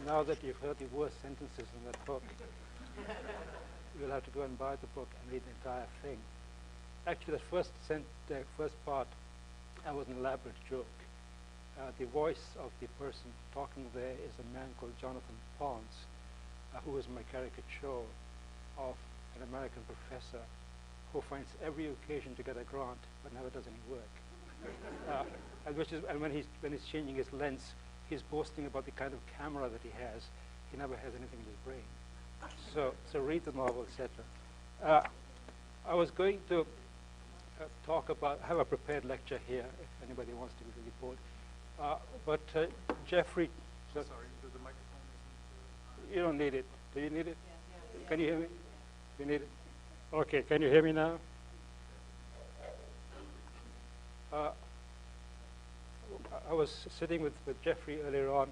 now that you've heard the worst sentences in that book, you'll have to go and buy the book and read the entire thing. Actually, the first part was an elaborate joke. The voice of the person talking there is a man called Jonathan Pons, who was my caricature of an American professor who finds every occasion to get a grant but never does any work. And when he's changing his lens, he's boasting about the kind of camera that he has. He never has anything in his brain. So read the novel, etc. I was going to have a prepared lecture here if anybody wants to be really bored. But Jeffrey, sorry, the microphone isn't. You don't need it. Do you need it? Yes. Can you hear me? You need it? Okay. Can you hear me now? I was sitting with Jeffrey earlier on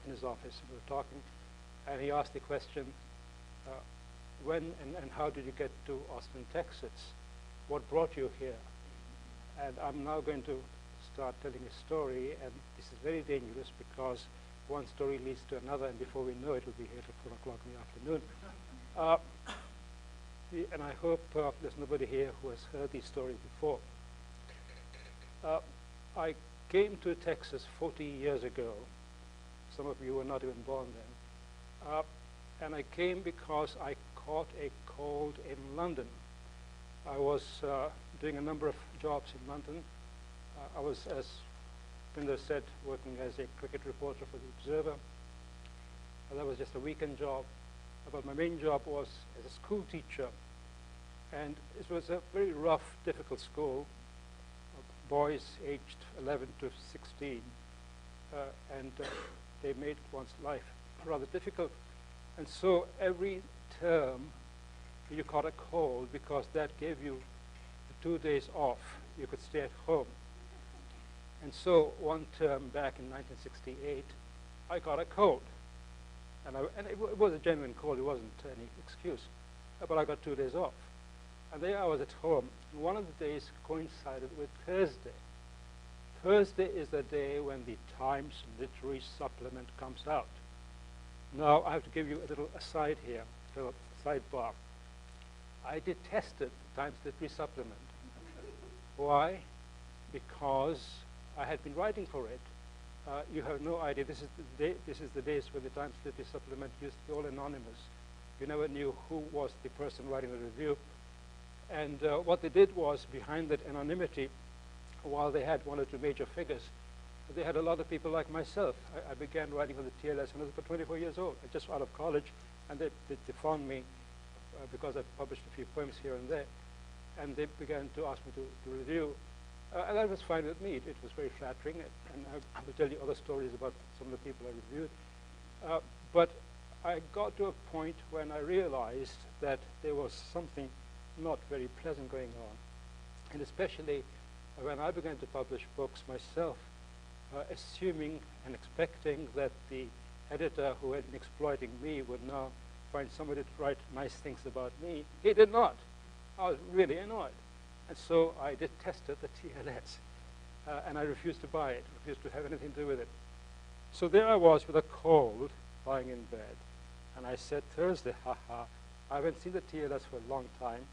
in his office. We were talking, and he asked the question, when and how did you get to Austin, Texas? What brought you here? And I'm now going to start telling a story, and this is very dangerous because one story leads to another, and before we know it, we'll be here till 4 o'clock in the afternoon. And I hope there's nobody here who has heard these stories before. I came to Texas 40 years ago. Some of you were not even born then. And I came because I caught a cold in London. I was doing a number of jobs in London. I was, as Pinder said, working as a cricket reporter for the Observer. That was just a weekend job. But my main job was as a school teacher. And it was a very rough, difficult school. Boys aged 11 to 16. And they made one's life rather difficult. And so every term you caught a cold because that gave you 2 days off. You could stay at home. And so one term back in 1968, I got a cold. And it was a genuine cold. It wasn't any excuse. But I got 2 days off. And there I was at home. And one of the days coincided with Thursday. Thursday is the day when the Times Literary Supplement comes out. Now, I have to give you a little aside here, a little sidebar. I detested the Times Literary Supplement. Why? Because I had been writing for it. You have no idea. This is the days when the Times Literary Supplement used to be all anonymous. You never knew who was the person writing the review. And what they did was, behind that anonymity, while they had 1 or 2 major figures, they had a lot of people like myself. I began writing for the TLS when I was about 24 years old, just out of college, and they found me because I published a few poems here and there, and they began to ask me to review. And that was fine with me. It was very flattering, and I will tell you other stories about some of the people I reviewed. But I got to a point when I realized that there was something not very pleasant going on, and especially when I began to publish books myself, assuming and expecting that the editor who had been exploiting me would now find somebody to write nice things about me. He did not. I was really annoyed. And so I detested the TLS. And I refused to buy it, refused to have anything to do with it. So there I was with a cold, lying in bed. And I said, Thursday, haha, I haven't seen the TLS for a long time.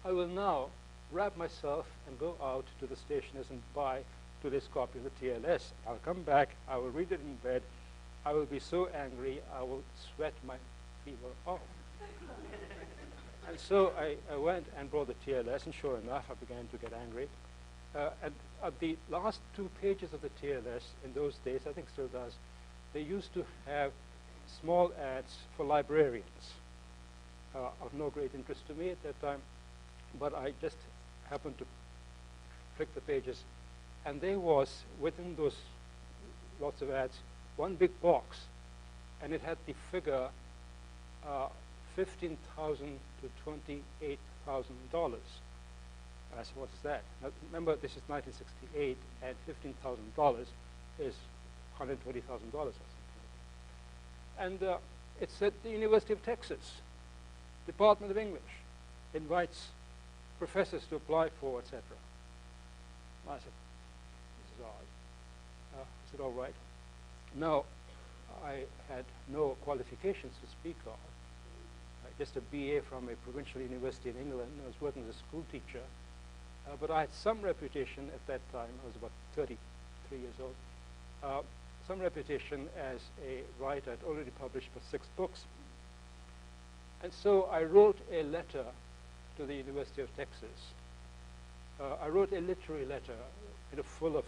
I will now wrap myself and go out to the stationers and buy today's copy of the TLS. I'll come back, I will read it in bed. I will be so angry, I will sweat my fever off. And so I went and brought the TLS, and sure enough, I began to get angry. And at the last 2 pages of the TLS, in those days, I think still does, they used to have small ads for librarians. Of no great interest to me at that time, but I just happened to flick the pages, and there was, within those lots of ads, one big box, and it had the figure $15,000 to $28,000. I said, what's that? Now, remember, this is 1968, and $15,000 is $120,000 or something. And it said the University of Texas, Department of English, invites professors to apply for, etc. I said, this is odd. I said, all right. Now, I had no qualifications to speak of. Just a BA from a provincial university in England. I was working as a school teacher. But I had some reputation at that time. I was about 33 years old. Some reputation as a writer. I'd already published for 6 books. And so I wrote a letter to the University of Texas. I wrote a literary letter, full of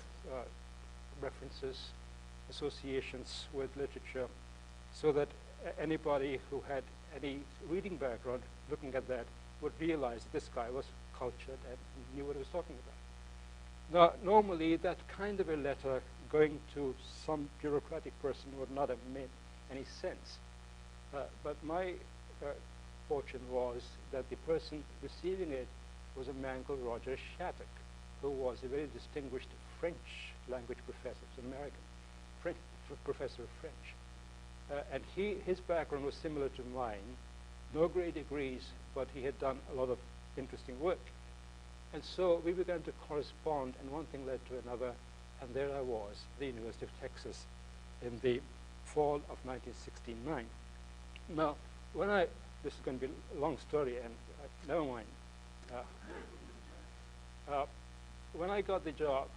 references, associations with literature, so that anybody who had any reading background looking at that would realize this guy was cultured and knew what he was talking about. Now, normally, that kind of a letter going to some bureaucratic person would not have made any sense. But my fortune was that the person receiving it was a man called Roger Shattuck, who was a very distinguished French language professor. He was an American professor of French. And his background was similar to mine, no great degrees, but he had done a lot of interesting work. And so we began to correspond, and one thing led to another, and there I was, at the University of Texas, in the fall of 1969. Now, this is going to be a long story, and never mind. When I got the job,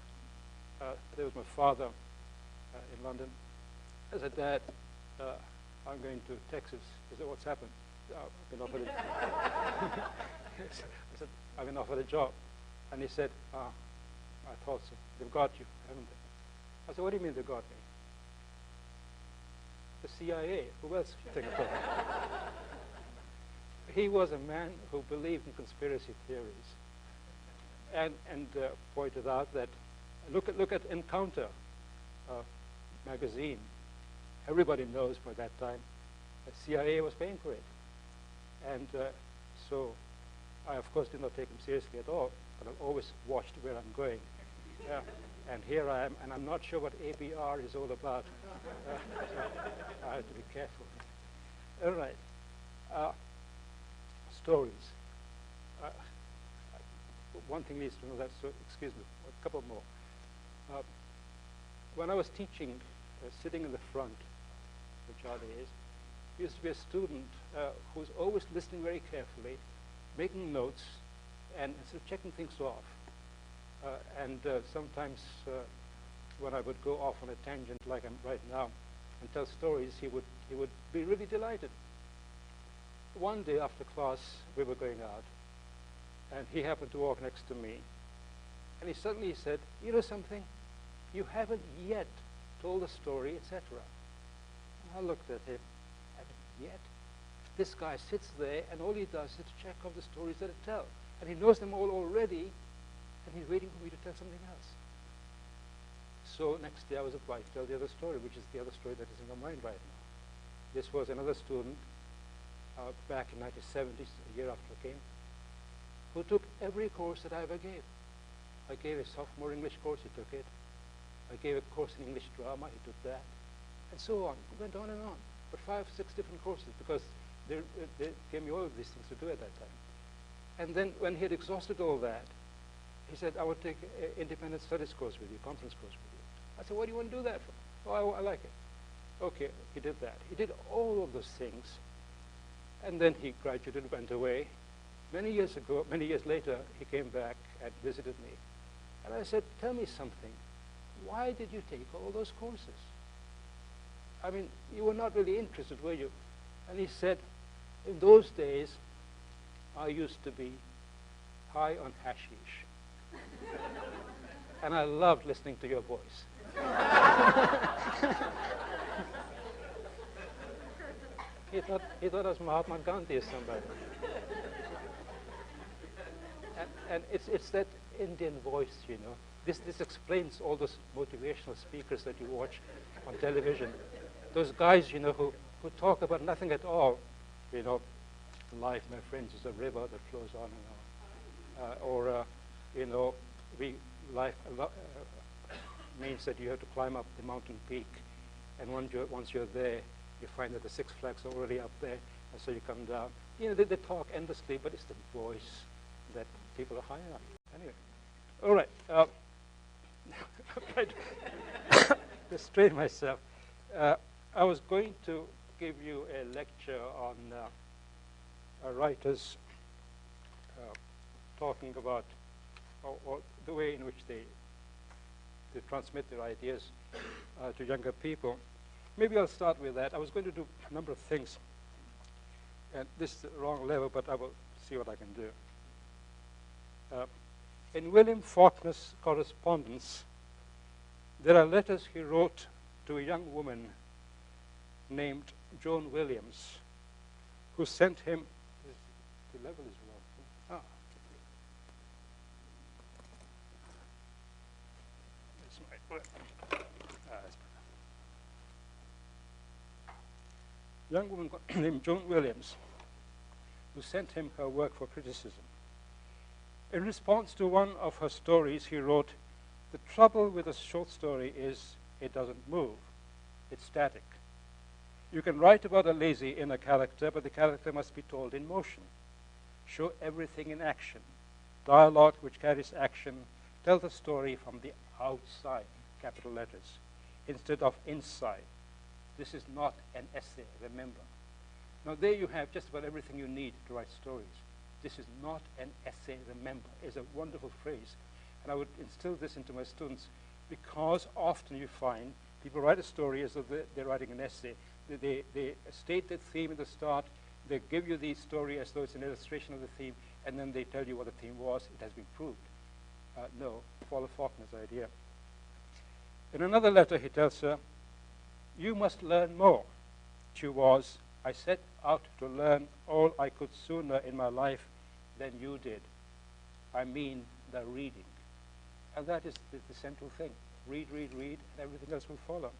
there was my father in London. I said, Dad, I'm going to Texas. He said, what's happened? I've been offered I said, I've been offered a job. And he said, I thought so. They've got you, haven't they? I said, what do you mean they got me? The CIA. Who else should think about it? He was a man who believed in conspiracy theories, and pointed out that look at Encounter magazine. Everybody knows by that time the CIA was paying for it, and so I of course did not take him seriously at all. But I've always watched where I'm going. And here I am, and I'm not sure what ABR is all about. So I have to be careful. All right. Stories. One thing leads to another, so excuse me, a couple more. When I was teaching, sitting in the front, which are days, used to be a student who was always listening very carefully, making notes, and sort of checking things off. And sometimes when I would go off on a tangent like I'm right now and tell stories, he would be really delighted. One day after class, we were going out, and he happened to walk next to me, and he suddenly said, you know something? You haven't yet told the story, etc. And I looked at him, haven't yet? This guy sits there, and all he does is check off the stories that I tell. And he knows them all already, and he's waiting for me to tell something else. So next day I was obliged to tell the other story, which is the other story that is in my mind right now. This was another student back in 1970s, a year after I came, who took every course that I ever gave. I gave a sophomore English course, he took it. I gave a course in English drama, he took that. And so on. It went on and on. But 5 or 6 different courses, because they gave me all of these things to do at that time. And then when he had exhausted all that, he said, I will take an independent studies course with you, conference course with you. I said, what do you want to do that for? Oh, I like it. Okay, he did that. He did all of those things. And then he graduated, went away. Many years later, he came back and visited me. And I said, tell me something. Why did you take all those courses? I mean, you were not really interested, were you? And he said, in those days, I used to be high on hashish. And I loved listening to your voice. He thought I was Mahatma Gandhi or somebody. And it's that Indian voice, you know. This explains all those motivational speakers that you watch on television. Those guys, you know, who talk about nothing at all. You know, life, my friends, is a river that flows on and on. You know, life means that you have to climb up the mountain peak. And once you're there, you find that the Six Flags are already up there, and so you come down. You know, they talk endlessly, but it's the voice that people are high on. Anyway, all right. I'm trying to restrain myself. I was going to give you a lecture on writers talking about or the way in which they transmit their ideas to younger people. Maybe I'll start with that. I was going to do a number of things, and this is the wrong level, but I will see what I can do. In William Faulkner's Correspondence, there are letters he wrote to a young woman named Joan Williams, who sent him. The level is wrong. Young woman named Joan Williams, who sent him her work for criticism. In response to one of her stories, he wrote, "The trouble with a short story is it doesn't move. It's static. You can write about a lazy inner character, but the character must be told in motion. Show everything in action. Dialogue which carries action. Tell the story from the outside," capital letters, instead of inside. This is not an essay, remember. Now there you have just about everything you need to write stories. This is not an essay, remember. It's a wonderful phrase. And I would instill this into my students because often you find people write a story as though they're writing an essay. They state the theme at the start. They give you the story as though it's an illustration of the theme, and then they tell you what the theme was. It has been proved. No, follow Faulkner's idea. In another letter, he tells her, "You must learn more." She was, "I set out to learn all I could sooner in my life than you did. I mean the reading." And that is the central thing. Read, read, read, and everything else will follow.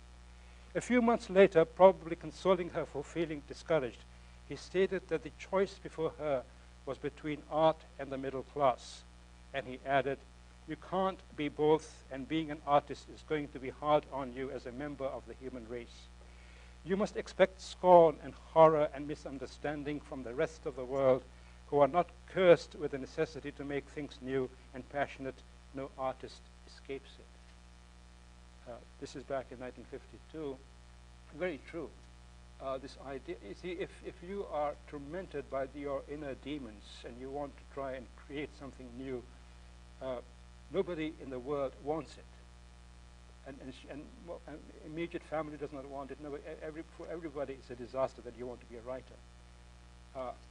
A few months later, probably consoling her for feeling discouraged, he stated that the choice before her was between art and the middle class. And he added, "You can't be both, and being an artist is going to be hard on you as a member of the human race. You must expect scorn and horror and misunderstanding from the rest of the world who are not cursed with the necessity to make things new and passionate. No artist escapes it." This is back in 1952. Very true. This idea, you see, if you are tormented by your inner demons and you want to try and create something new, nobody in the world wants it. And immediate family does not want it. No, for everybody, it's a disaster that you want to be a writer.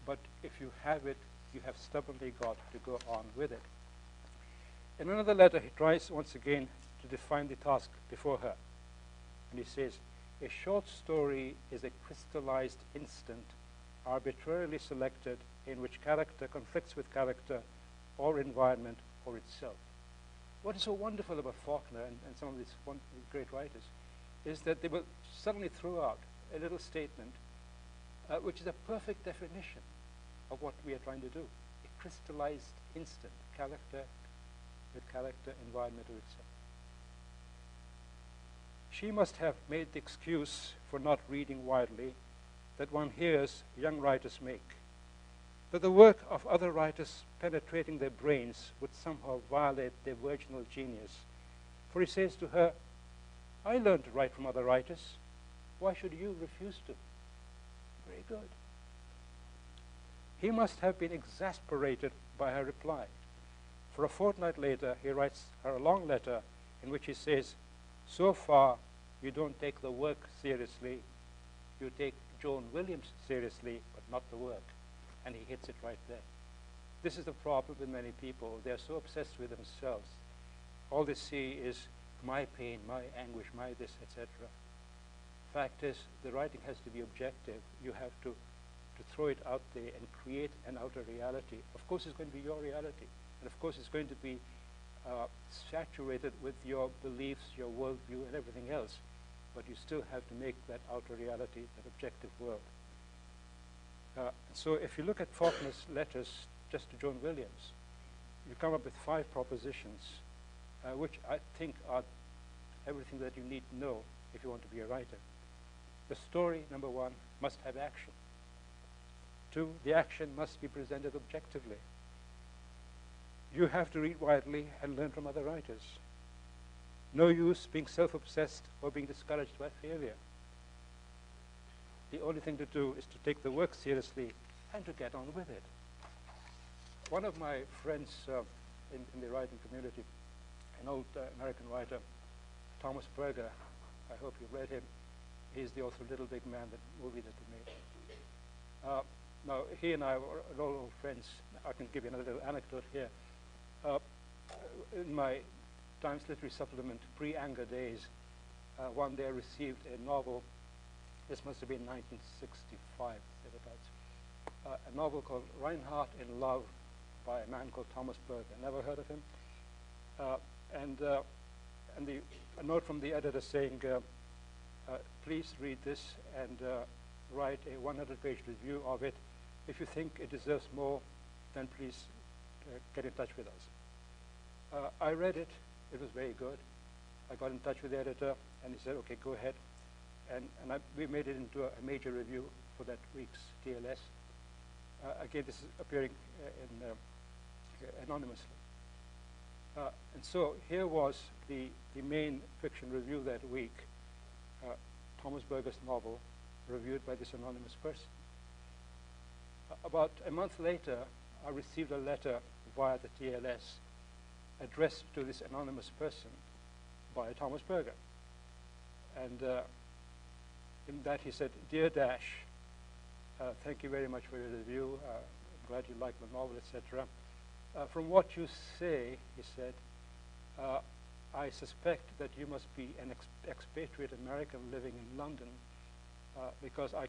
But if you have it, you have stubbornly got to go on with it. In another letter, he tries once again to define the task before her. And he says, "A short story is a crystallized instant, arbitrarily selected, in which character conflicts with character, or environment, or itself." What is so wonderful about Faulkner and some of these great writers is that they will suddenly throw out a little statement which is a perfect definition of what we are trying to do. A crystallized instant, character with character, environment, or itself. She must have made the excuse for not reading widely that one hears young writers make, that the work of other writers penetrating their brains would somehow violate their virginal genius. For he says to her, "I learned to write from other writers. Why should you refuse to?" Very good. He must have been exasperated by her reply. For a fortnight later, he writes her a long letter in which he says, "So far, you don't take the work seriously. You take Joan Williams seriously, but not the work." And he hits it right there. This is the problem with many people. They're so obsessed with themselves. All they see is my pain, my anguish, my this, etc. Fact is, the writing has to be objective. You have to throw it out there and create an outer reality. Of course, it's going to be your reality. And of course, it's going to be saturated with your beliefs, your worldview, and everything else. But you still have to make that outer reality, that objective world. So if you look at Faulkner's letters just to Joan Williams, you come up with 5 propositions, which I think are everything that you need to know if you want to be a writer. The story, number 1, must have action. 2, the action must be presented objectively. You have to read widely and learn from other writers. No use being self-obsessed or being discouraged by failure. the only thing to do is to take the work seriously and to get on with it. One of my friends in the writing community, an old American writer, Thomas Berger, I hope you've read him. He's the author of Little Big Man, the movie that they made. Now, he and I were old friends. I can give you another little anecdote here. In my Times Literary Supplement pre-Anger days, one day I received a novel. This must have been 1965, thereabouts. A novel called Reinhardt in Love by a man called Thomas Berger. Never heard of him. And a note from the editor saying, please read this and write a 100-page review of it. If you think it deserves more, then please get in touch with us. I read it. It was very good. I got in touch with the editor, and he said, okay, go ahead. And we made it into a major review for that week's TLS. Again, this is appearing anonymously. And so here was the main fiction review that week, Thomas Berger's novel, reviewed by this anonymous person. About a month later, I received a letter via the TLS addressed to this anonymous person by Thomas Berger. And in that he said, Dear Dash, thank you very much for your review. I'm glad you like the novel, etc. From what you say, he said, I suspect that you must be an expatriate American living in London because I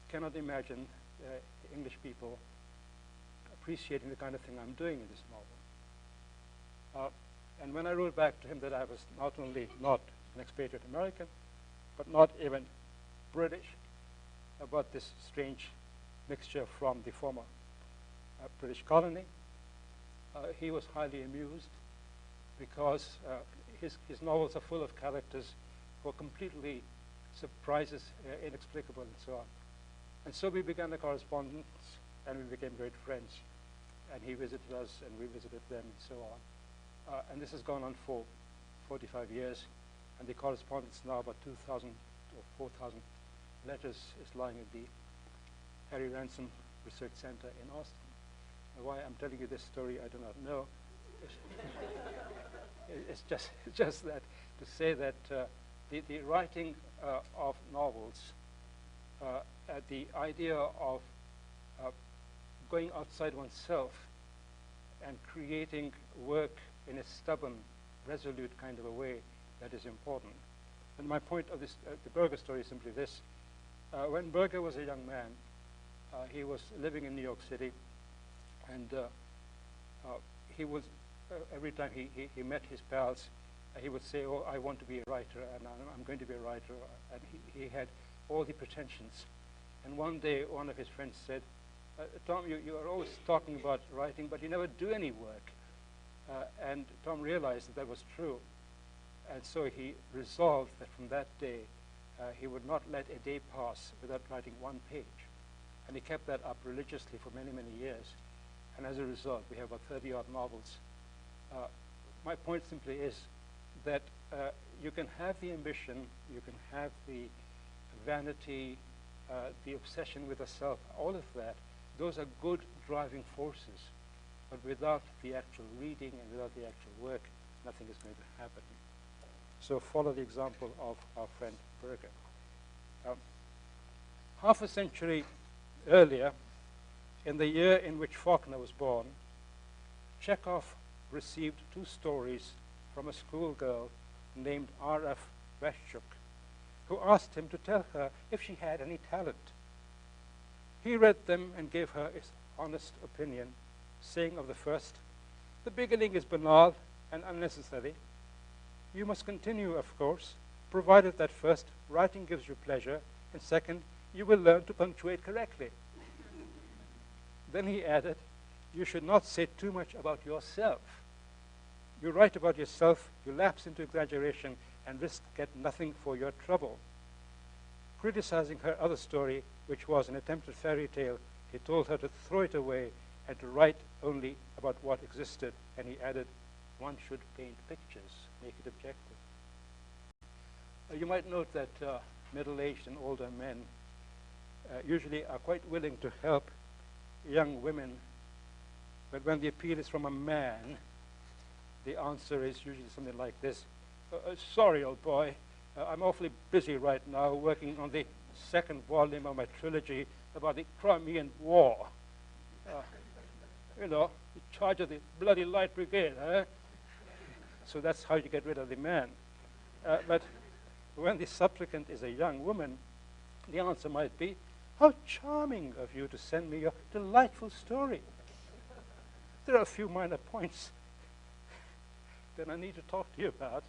cannot imagine English people appreciating the kind of thing I'm doing in this novel. And when I wrote back to him that I was not only not an expatriate American, but not even British, but this strange mixture from the former British colony, he was highly amused because his novels are full of characters who are completely surprises, inexplicable, and so on. And so we began a correspondence, and we became great friends. And he visited us, and we visited them, and so on. And this has gone on for 45 years, and the correspondence now, about 2,000 or 4,000 letters, is lying at the Harry Ransom Research Center in Austin. Why I'm telling you this story, I do not know. It's just that to say that the writing of novels, the idea of going outside oneself and creating work in a stubborn, resolute kind of a way, that is important. And my point of this, the Berger story is simply this. When Berger was a young man, he was living in New York City, and he was, every time he met his pals, he would say, oh, I want to be a writer, and I'm going to be a writer. And he had all the pretensions. And one day, one of his friends said, Tom, you are always talking about writing, but you never do any work. And Tom realized that was true. And so he resolved that from that day, he would not let a day pass without writing one page. And he kept that up religiously for many, many years. And as a result, we have about 30-odd novels. My point simply is that you can have the ambition, you can have the vanity, the obsession with the self, all of that. Those are good driving forces. But without the actual reading and without the actual work, nothing is going to happen. So follow the example of our friend Berger. Half a century earlier, in the year in which Faulkner was born, Chekhov received 2 stories from a schoolgirl named R.F. Vashchuk, who asked him to tell her if she had any talent. He read them and gave her his honest opinion, saying of the first, the beginning is banal and unnecessary. You must continue, of course, provided that first, writing gives you pleasure, and second, you will learn to punctuate correctly. Then he added, you should not say too much about yourself. You write about yourself, you lapse into exaggeration, and risk get nothing for your trouble. Criticizing her other story, which was an attempted fairy tale, he told her to throw it away and to write only about what existed. And he added, one should paint pictures, make it objective. You might note that middle-aged and older men usually are quite willing to help young women, but when the appeal is from a man, the answer is usually something like this. Sorry, old boy, I'm awfully busy right now working on the second volume of my trilogy about the Crimean War. You know, in charge of the bloody Light Brigade, eh? So that's how you get rid of the man. But when the supplicant is a young woman, the answer might be, how charming of you to send me your delightful story. There are a few minor points that I need to talk to you about,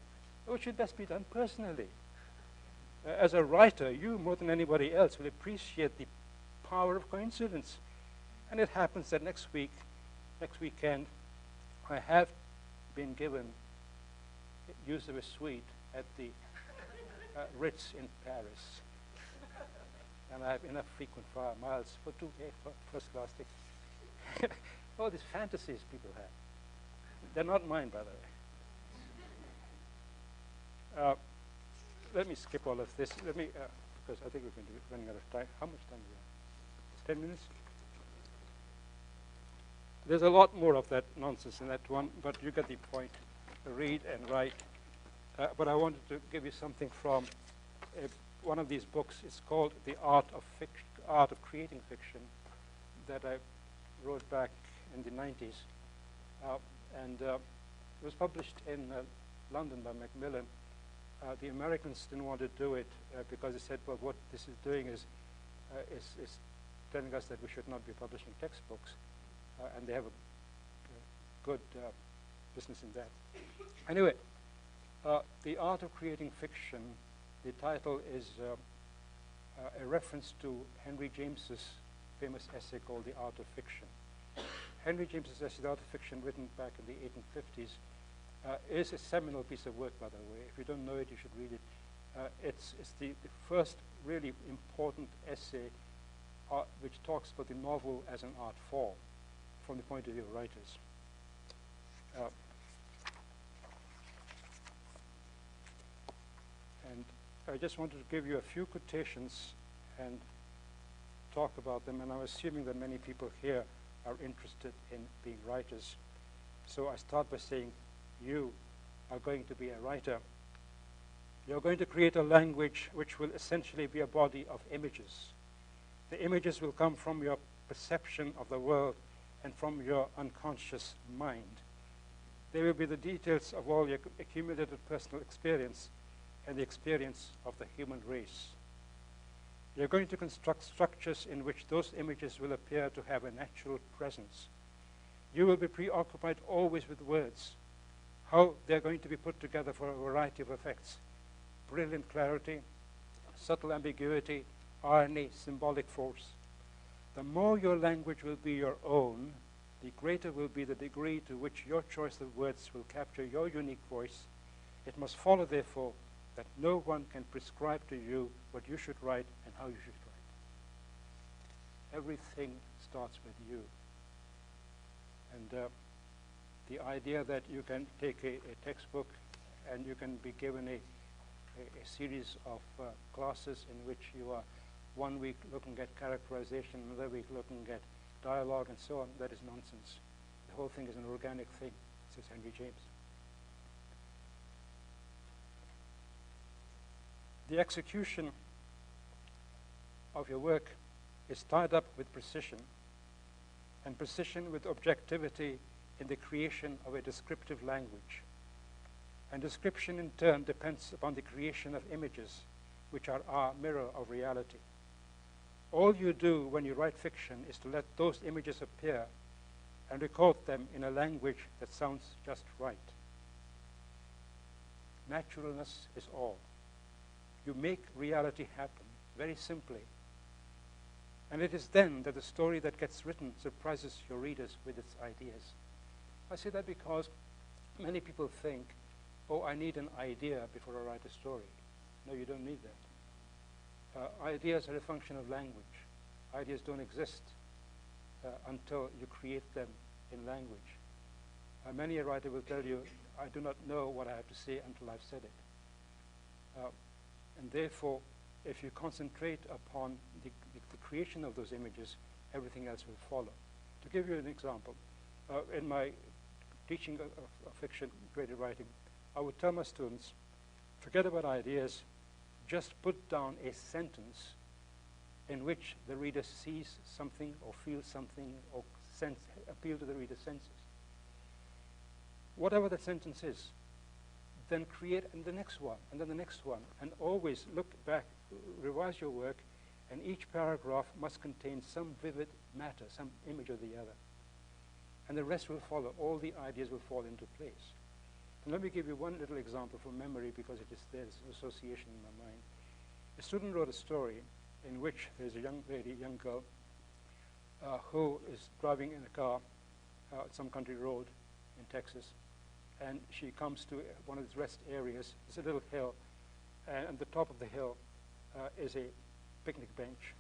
which should best be done personally. As a writer, you, more than anybody else, will appreciate the power of coincidence. And it happens that next weekend, I have been given use of a suite at the Ritz in Paris. And I have enough frequent flyer miles for two first-class tickets. All these fantasies people have. They're not mine, by the way. Let me skip all of this. Let me, because I think we're going to be running out of time. How much time do we have? 10 minutes? There's a lot more of that nonsense in that one, but you get the point. Read and write. But I wanted to give you something from one of these books. It's called The Art of Creating Fiction, that I wrote back in the 90s. And it was published in London by Macmillan. The Americans didn't want to do it because they said, well, what this is doing is telling us that we should not be publishing textbooks. And they have a good business in that. Anyway, The Art of Creating Fiction, the title is a reference to Henry James's famous essay called The Art of Fiction. Henry James's essay, The Art of Fiction, written back in the 1850s, is a seminal piece of work, by the way. If you don't know it, you should read it. It's the first really important essay which talks about the novel as an art form from the point of view of writers. And I just wanted to give you a few quotations and talk about them, and I'm assuming that many people here are interested in being writers. So I start by saying, you are going to be a writer. You're going to create a language which will essentially be a body of images. The images will come from your perception of the world and from your unconscious mind. They will be the details of all your accumulated personal experience and the experience of the human race. You're going to construct structures in which those images will appear to have a natural presence. You will be preoccupied always with words, how they're going to be put together for a variety of effects: brilliant clarity, subtle ambiguity, irony, symbolic force. The more your language will be your own, the greater will be the degree to which your choice of words will capture your unique voice. It must follow, therefore, that no one can prescribe to you what you should write and how you should write. Everything starts with you. And the idea that you can take a textbook and you can be given a series of classes in which you are 1 week looking at characterization, another week looking at dialogue and so on, that is nonsense. The whole thing is an organic thing, says Henry James. The execution of your work is tied up with precision, and precision with objectivity in the creation of a descriptive language. And description, in turn, depends upon the creation of images, which are our mirror of reality. All you do when you write fiction is to let those images appear and record them in a language that sounds just right. Naturalness is all. You make reality happen, very simply. And it is then that the story that gets written surprises your readers with its ideas. I say that because many people think, oh, I need an idea before I write a story. No, you don't need that. Ideas are a function of language. Ideas don't exist until you create them in language. Many a writer will tell you, I do not know what I have to say until I've said it. And therefore, if you concentrate upon the creation of those images, everything else will follow. To give you an example, in my teaching of fiction, creative writing, I would tell my students, forget about ideas, just put down a sentence in which the reader sees something or feels something or appeal to the reader's senses. Whatever that sentence is, then create the next one, and then the next one, and always look back, revise your work, and each paragraph must contain some vivid matter, some image of the other. And the rest will follow. All the ideas will fall into place. And let me give you one little example from memory, because it is there's association in my mind. A student wrote a story in which there's a young lady, young girl, who is driving in a car some country road in Texas, and she comes to one of these rest areas. It's a little hill, and at the top of the hill is a picnic bench.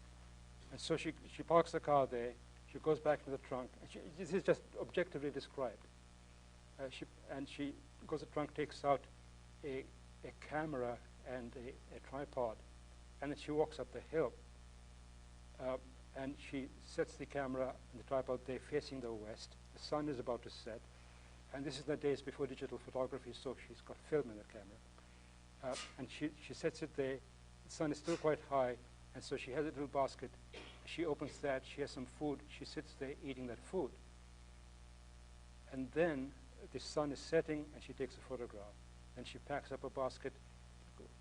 And so she parks the car there, she goes back to the trunk, and this is just objectively described. She goes to the trunk, takes out a camera and a tripod, and then she walks up the hill. And she sets the camera and the tripod there facing the west. The sun is about to set. And this is the days before digital photography, so she's got film in the camera. And she sets it there. The sun is still quite high, and so she has a little basket. She opens that. She has some food. She sits there eating that food. And then the sun is setting, and she takes a photograph. Then she packs up a basket,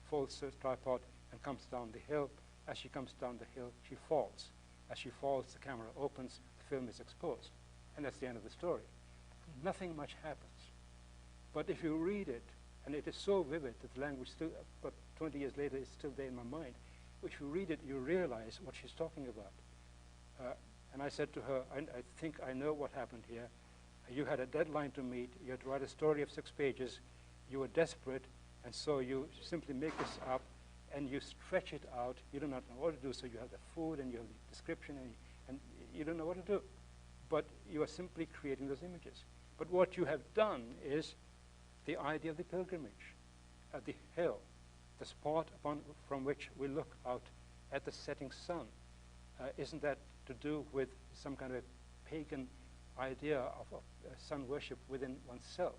folds the tripod, and comes down the hill. As she comes down the hill, she falls. As she falls, the camera opens, the film is exposed. And that's the end of the story. Nothing much happens. But if you read it, and it is so vivid that the language still, but 20 years later, is still there in my mind. If you read it, you realize what she's talking about. And I said to her, I think I know what happened here. You had a deadline to meet. You had to write a story of 6 pages. You were desperate, and so you simply make this up, and you stretch it out. You do not know what to do, so you have the food, and you have the description, and you don't know what to do. But you are simply creating those images. But what you have done is the idea of the pilgrimage, at the hill, the spot from which we look out at the setting sun. Isn't that to do with some kind of pagan idea of sun worship within oneself?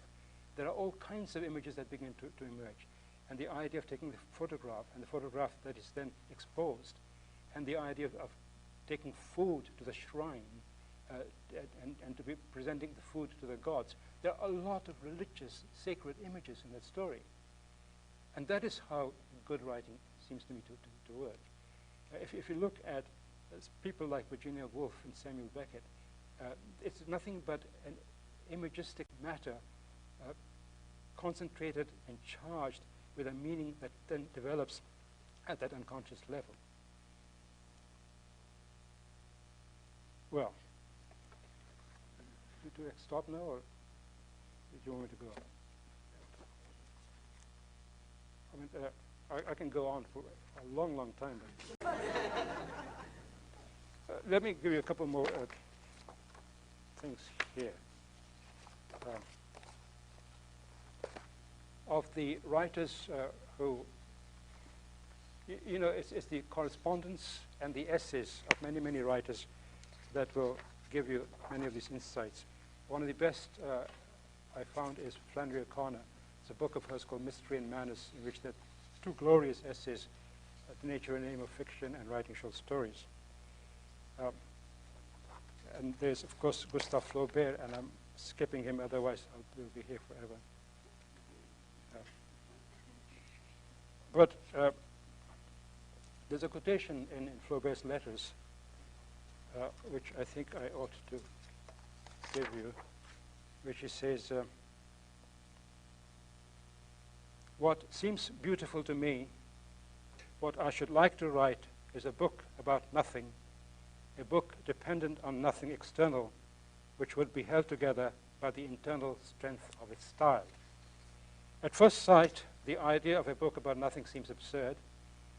There are all kinds of images that begin to emerge. And the idea of taking the photograph, and the photograph that is then exposed, and the idea of taking food to the shrine, and to be presenting the food to the gods. There are a lot of religious, sacred images in that story. And that is how good writing seems to me to work. If you look at people like Virginia Woolf and Samuel Beckett, it's nothing but an imagistic matter concentrated and charged with a meaning that then develops at that unconscious level. Well, do I stop now, or do you want me to go? I mean, I can go on for a long, long time. Let me give you a couple more things here. Of the writers who, you know, it's the correspondence and the essays of many, many writers that will give you many of these insights. One of the best I found is Flannery O'Connor. It's a book of hers called Mystery and Manners, in which there are 2 glorious essays, The Nature and Aim of Fiction and Writing Short Stories. And there's, of course, Gustave Flaubert, and I'm skipping him, otherwise we'll be here forever. But there's a quotation in Flaubert's letters, which I think I ought to give you, which he says, what seems beautiful to me, what I should like to write, is a book about nothing, a book dependent on nothing external, which would be held together by the internal strength of its style. At first sight, the idea of a book about nothing seems absurd,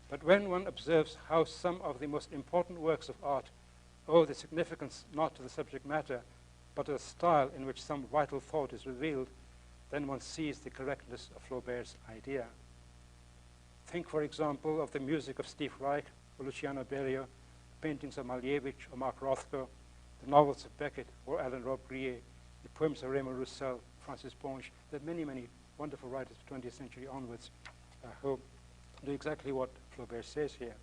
but when one observes how some of the most important works of art owe the significance not to the subject matter, but to the style in which some vital thought is revealed, then one sees the correctness of Flaubert's idea. Think, for example, of the music of Steve Reich or Luciano Berio, paintings of Malevich or Mark Rothko, the novels of Beckett or Alain Robbe-Grillet, the poems of Raymond Roussel, Francis Ponge. There are many, many wonderful writers of the 20th century onwards who do exactly what Flaubert says here.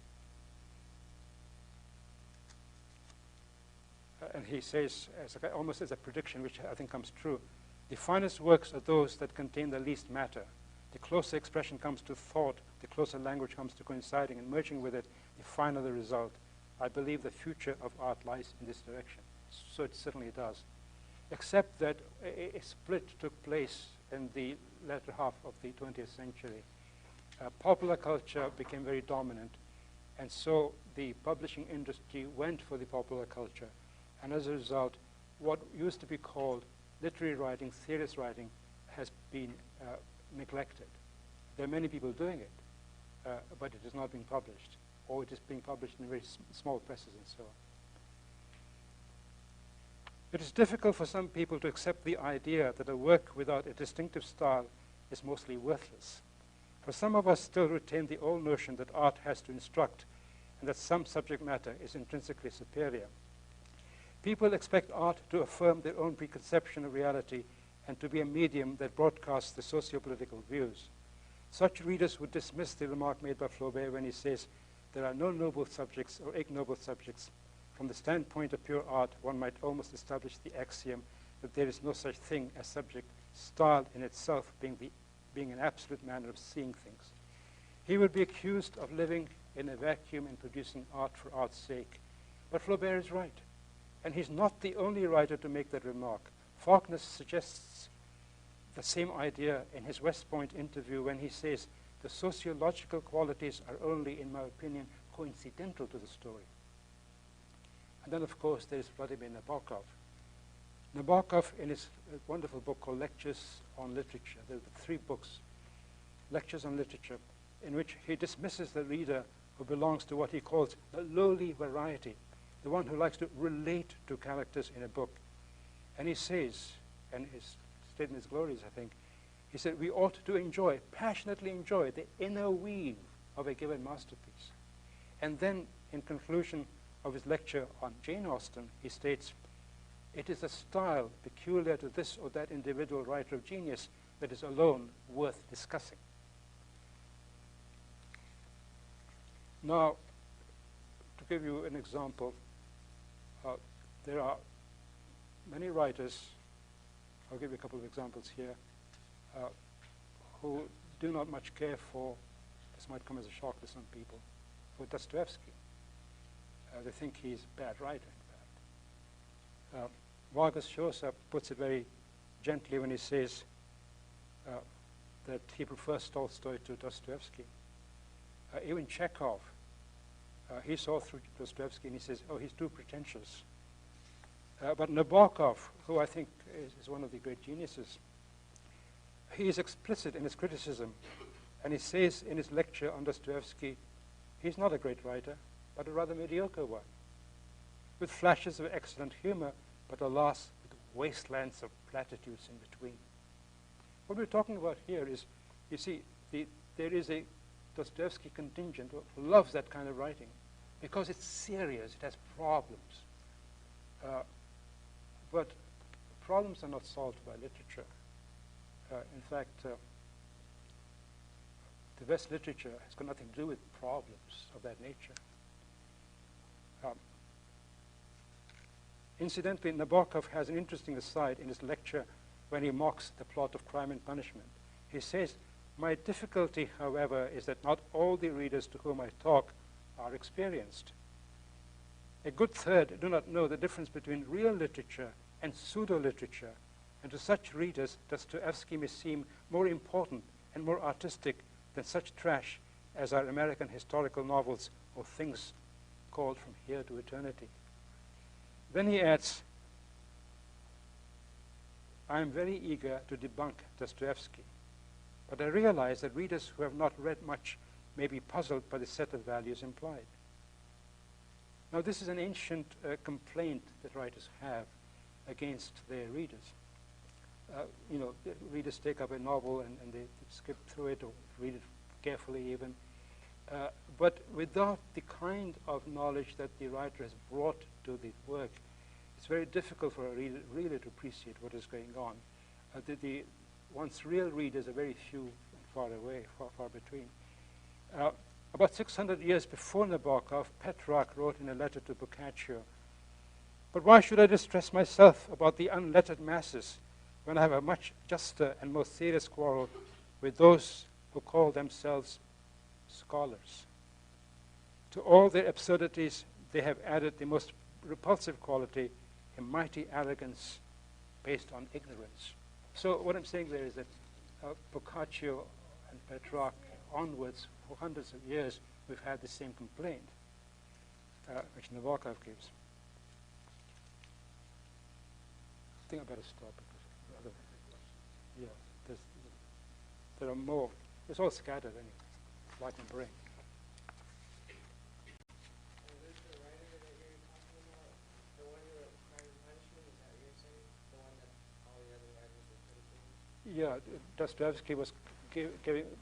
And he says, almost as a prediction, which I think comes true, the finest works are those that contain the least matter. The closer expression comes to thought, the closer language comes to coinciding and merging with it, the finer the result. I believe the future of art lies in this direction. So it certainly does. Except that a split took place in the latter half of the 20th century. Popular culture became very dominant, and so the publishing industry went for the popular culture. And as a result, what used to be called literary writing, serious writing, has been neglected. There are many people doing it, but it is not being published, or it is being published in very small presses and so on. It is difficult for some people to accept the idea that a work without a distinctive style is mostly worthless. For some of us still retain the old notion that art has to instruct and that some subject matter is intrinsically superior. People expect art to affirm their own preconception of reality and to be a medium that broadcasts the socio-political views. Such readers would dismiss the remark made by Flaubert when he says, there are no noble subjects or ignoble subjects. From the standpoint of pure art, one might almost establish the axiom that there is no such thing as subject, style in itself being an absolute manner of seeing things. He would be accused of living in a vacuum and producing art for art's sake. But Flaubert is right. And he's not the only writer to make that remark. Faulkner suggests the same idea in his West Point interview when he says, the sociological qualities are only, in my opinion, coincidental to the story. And then, of course, there's Vladimir Nabokov. Nabokov, in his wonderful book called Lectures on Literature, there are 3 books, Lectures on Literature, in which he dismisses the reader who belongs to what he calls the lowly variety, the one who likes to relate to characters in a book. And he says, and his statement is glorious, I think, he said, we ought to enjoy, passionately enjoy, the inner weave of a given masterpiece. And then, in conclusion of his lecture on Jane Austen, he states, it is a style peculiar to this or that individual writer of genius that is alone worth discussing. Now, to give you an example, there are many writers, I'll give you a couple of examples here, who do not much care for, this might come as a shock to some people, for Dostoevsky. They think he's a bad writer, in fact. Vargas Llosa puts it very gently when he says that he prefers Tolstoy to Dostoevsky. Even Chekhov, he saw through Dostoevsky and he says, oh, he's too pretentious. But Nabokov, who I think is one of the great geniuses, he is explicit in his criticism, and he says in his lecture on Dostoevsky, he's not a great writer, but a rather mediocre one, with flashes of excellent humor, but alas, with wastelands of platitudes in between. What we're talking about here is, you see, there is a Dostoevsky contingent who loves that kind of writing because it's serious, it has problems. But problems are not solved by literature. In fact, the best literature has got nothing to do with problems of that nature. Incidentally, Nabokov has an interesting aside in his lecture when he mocks the plot of Crime and Punishment. He says, my difficulty, however, is that not all the readers to whom I talk are experienced. A good third do not know the difference between real literature and pseudo-literature, and to such readers, Dostoevsky may seem more important and more artistic than such trash as are American historical novels or things called From Here to Eternity. Then he adds, I am very eager to debunk Dostoevsky, but I realize that readers who have not read much may be puzzled by the set of values implied. Now, this is an ancient complaint that writers have against their readers. The readers take up a novel and they skip through it or read it carefully even, But without the kind of knowledge that the writer has brought to the work, it's very difficult for a reader really to appreciate what is going on. One's real readers are very few and far away, far between. About 600 years before Nabokov, Petrarch wrote in a letter to Boccaccio, "But why should I distress myself about the unlettered masses when I have a much juster and more serious quarrel with those who call themselves scholars? To all their absurdities, they have added the most repulsive quality, a mighty arrogance based on ignorance." So what I'm saying there is that Boccaccio and Petrarch onwards, for hundreds of years, we've had the same complaint, which Nabokov gives. I think I better stop because there are more. It's all scattered anyway, like my brain. Is this the writer that you're talking about? The one who wrote Crime and Punishment? Is that what you're saying? The one that all the other writers were critiquing? Yeah, Dostoevsky was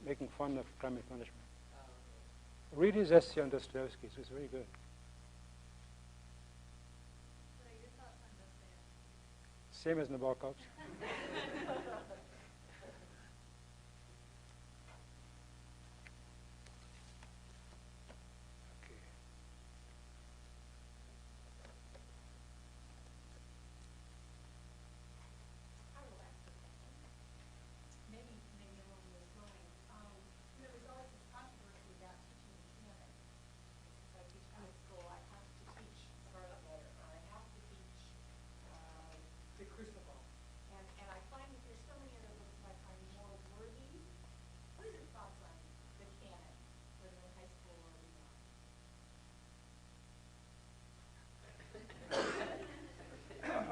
making fun of Crime and Punishment. Read his essay on Dostoevsky. It's very good. What are your thoughts on Dostoevsky? Same as Nabokov's.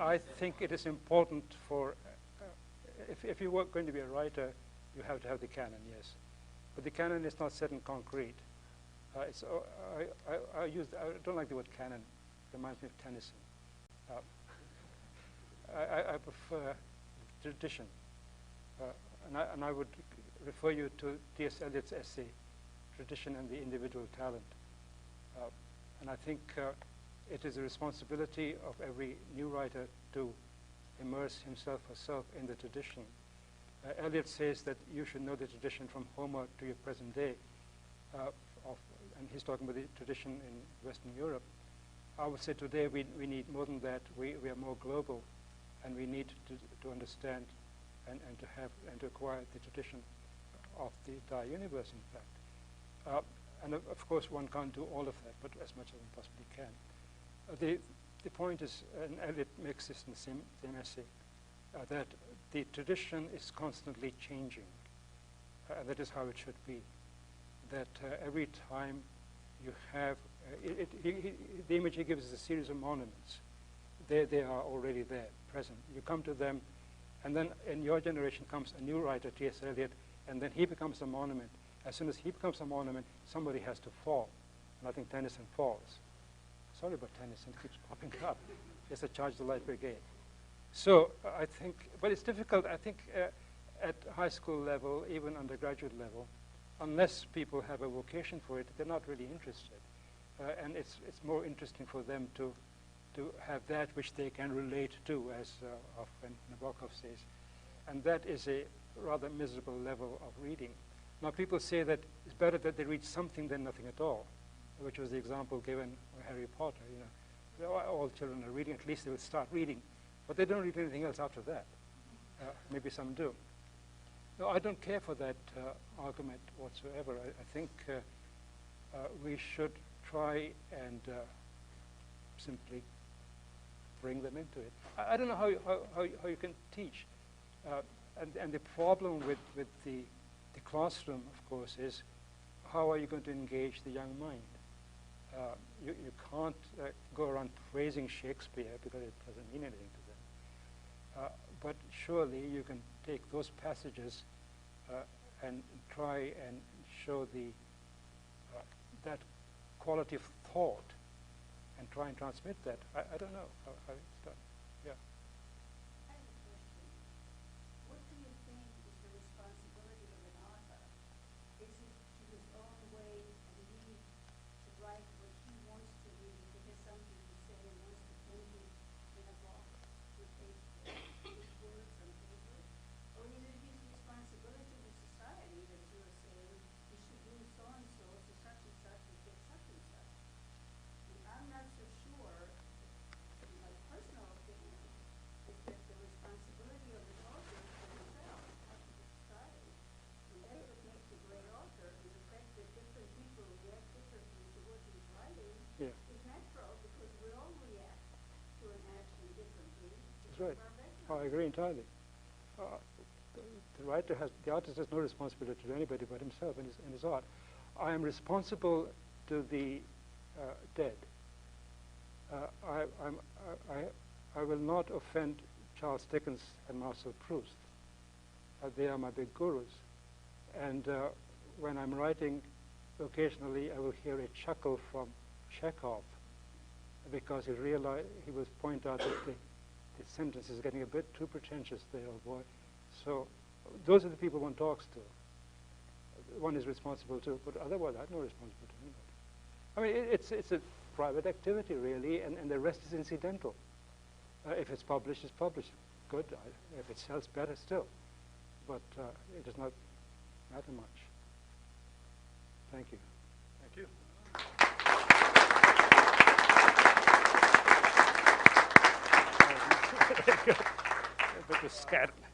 I think it is important for, if you were going to be a writer, you have to have the canon, yes. But the canon is not set in concrete. I don't like the word canon. It reminds me of Tennyson. I prefer tradition. And I would refer you to T.S. Eliot's essay, Tradition and the Individual Talent. And I think it is a responsibility of every new writer to immerse himself or herself in the tradition. Eliot says that you should know the tradition from Homer to your present day, and he's talking about the tradition in Western Europe. I would say today we need more than that. We are more global, and we need to understand and to have and to acquire the tradition of the entire universe, in fact. And of course, one can't do all of that, but as much as one possibly can. The point is, and Eliot makes this in the same essay, that the tradition is constantly changing. That is how it should be. That every time you have, the image he gives is a series of monuments. They are already there, present. You come to them, and then in your generation comes a new writer, T.S. Eliot, and then he becomes a monument. As soon as he becomes a monument, somebody has to fall. And I think Tennyson falls. Sorry about Tennyson, it keeps popping up. It's a Charge the Light Brigade. So I think, but it's difficult, I think, at high school level, even undergraduate level, unless people have a vocation for it, they're not really interested. And it's more interesting for them to have that which they can relate to, as often Nabokov says. And that is a rather miserable level of reading. Now, people say that it's better that they read something than nothing at all, which was the example given by Harry Potter. You know, all children are reading, at least they will start reading, but they don't read anything else after that. Maybe some do. No, I don't care for that argument whatsoever. I think we should try and simply bring them into it. I don't know how you can teach. And the problem with the classroom, of course, is how are you going to engage the young mind? You can't go around praising Shakespeare because it doesn't mean anything to them. But surely you can take those passages and try and show that quality of thought and try and transmit that. I don't know how it's done. Yeah. I have a question. What do you think is the responsibility of an author? Is it to his own way and his entirely. The artist has no responsibility to anybody but himself and his art. I am responsible to the dead. I will not offend Charles Dickens and Marcel Proust. They are my big gurus. And when I'm writing, occasionally I will hear a chuckle from Chekhov because he will point out that the sentence is getting a bit too pretentious there, oh boy. So those are the people one talks to. One is responsible to, but otherwise I have no responsibility to anybody. I mean, it's a private activity, really, and the rest is incidental. If it's published, it's published. Good. If it sells, better still. But it does not matter much. Thank you. Thank you. Good. A bit scattered.